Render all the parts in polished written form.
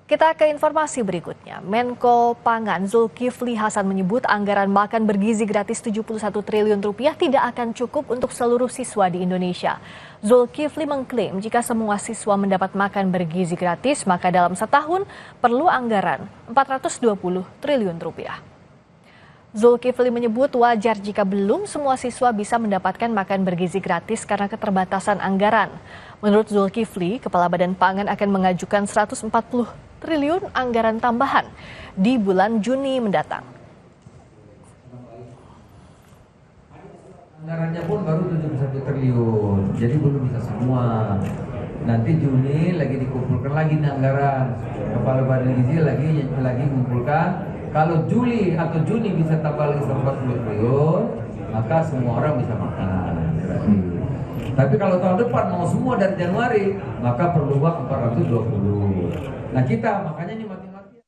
Kita ke informasi berikutnya. Menko Pangan Zulkifli Hasan menyebut anggaran makan bergizi gratis 71 triliun rupiah tidak akan cukup untuk seluruh siswa di Indonesia. Zulkifli mengklaim jika semua siswa mendapat makan bergizi gratis, maka dalam setahun perlu anggaran 420 triliun rupiah. Zulkifli menyebut wajar jika belum semua siswa bisa mendapatkan makan bergizi gratis karena keterbatasan anggaran. Menurut Zulkifli, Kepala Badan Pangan akan mengajukan 140 triliun anggaran tambahan di bulan Juni mendatang. Anggarannya pun baru 71 triliun, jadi belum bisa semua. Nanti Juni lagi dikumpulkan lagi nih anggaran. Kepala Badan Gizi lagi mengumpulkan. Kalau Juli atau Juni bisa tambah lagi 140 triliun, maka semua orang bisa makan. Tapi kalau tahun depan mau semua dari Januari, maka perlu uang 420. Nah kita makanya ini mati-mati.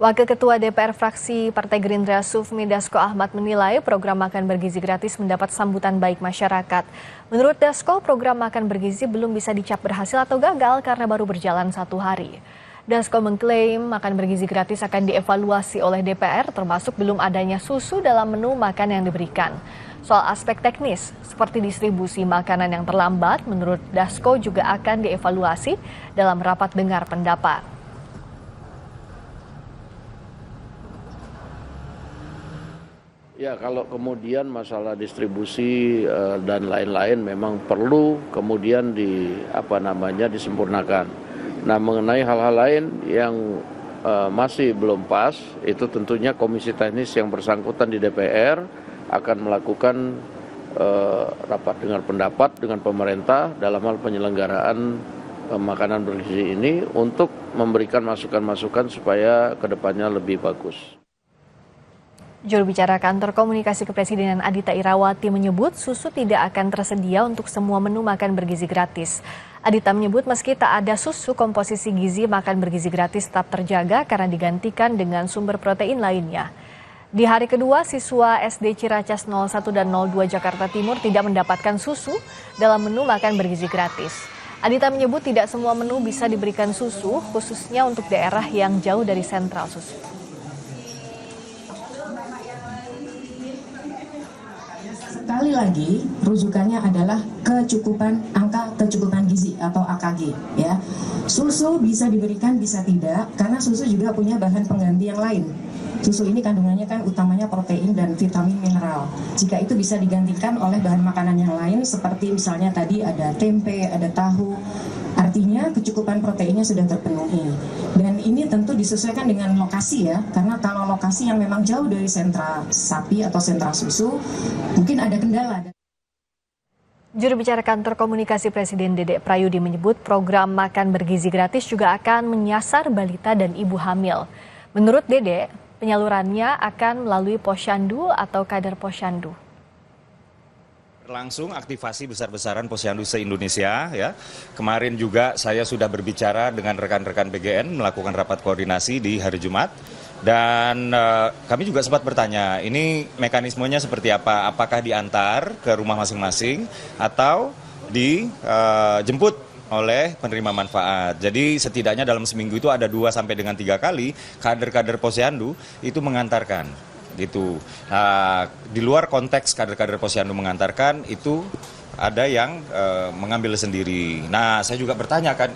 Wakil Ketua DPR fraksi Partai Gerindra Sufmi Dasko Ahmad menilai program makan bergizi gratis mendapat sambutan baik masyarakat. Menurut Dasko, program makan bergizi belum bisa dicap berhasil atau gagal karena baru berjalan 1 hari. Dasko mengklaim makan bergizi gratis akan dievaluasi oleh DPR termasuk belum adanya susu dalam menu makan yang diberikan. Soal aspek teknis seperti distribusi makanan yang terlambat, menurut Dasko juga akan dievaluasi dalam rapat dengar pendapat. Ya, kalau kemudian masalah distribusi dan lain-lain memang perlu kemudian disempurnakan. Nah, mengenai hal-hal lain yang masih belum pas, itu tentunya komisi teknis yang bersangkutan di DPR akan melakukan rapat dengar pendapat dengan pemerintah dalam hal penyelenggaraan makanan bergizi ini untuk memberikan masukan-masukan supaya kedepannya lebih bagus. Juru bicara Kantor Komunikasi Kepresidenan Adita Irawati menyebut susu tidak akan tersedia untuk semua menu makan bergizi gratis. Adita menyebut meski tak ada susu, komposisi gizi makan bergizi gratis tetap terjaga karena digantikan dengan sumber protein lainnya. Di hari kedua, siswa SD Ciracas 01 dan 02 Jakarta Timur tidak mendapatkan susu dalam menu makan bergizi gratis. Adita menyebut tidak semua menu bisa diberikan susu, khususnya untuk daerah yang jauh dari sentral susu. Sekali lagi, rujukannya adalah angka kecukupan gizi atau AKG. Ya, susu bisa diberikan, bisa tidak, karena susu juga punya bahan pengganti yang lain. Susu ini kandungannya kan utamanya protein dan vitamin mineral. Jika itu bisa digantikan oleh bahan makanan yang lain, seperti misalnya tadi ada tempe, ada tahu, artinya kecukupan proteinnya sudah terpenuhi. Dan ini tentu disesuaikan dengan lokasi ya, karena kalau lokasi yang memang jauh dari sentra sapi atau sentra susu, mungkin ada kendala. Juru bicara Kantor Komunikasi Presiden Dedek Prayudi menyebut program makan bergizi gratis juga akan menyasar balita dan ibu hamil. Menurut Dedek, penyalurannya akan melalui posyandu atau kader posyandu. Langsung aktivasi besar-besaran posyandu se-Indonesia ya. Kemarin juga saya sudah berbicara dengan rekan-rekan BGN melakukan rapat koordinasi di hari Jumat. Dan kami juga sempat bertanya, ini mekanismenya seperti apa? Apakah diantar ke rumah masing-masing atau dijemput oleh penerima manfaat. Jadi setidaknya dalam seminggu itu ada 2 sampai dengan 3 kali kader-kader posyandu itu mengantarkan. Gitu. Di luar konteks kader-kader posyandu mengantarkan, itu ada yang mengambil sendiri. Nah, saya juga bertanya kan,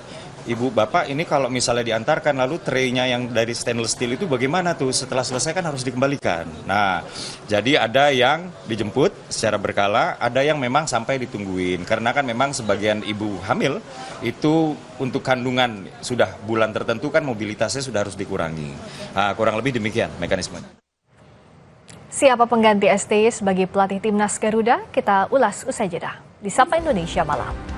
Ibu, Bapak, ini kalau misalnya diantarkan lalu tray-nya yang dari stainless steel itu bagaimana tuh? Setelah selesai kan harus dikembalikan. Nah, jadi ada yang dijemput secara berkala, ada yang memang sampai ditungguin. Karena kan memang sebagian ibu hamil itu untuk kandungan sudah bulan tertentu kan mobilitasnya sudah harus dikurangi. Kurang lebih demikian mekanismenya. Siapa pengganti STY sebagai pelatih timnas Garuda? Kita ulas usai jeda di Sapa Indonesia Malam.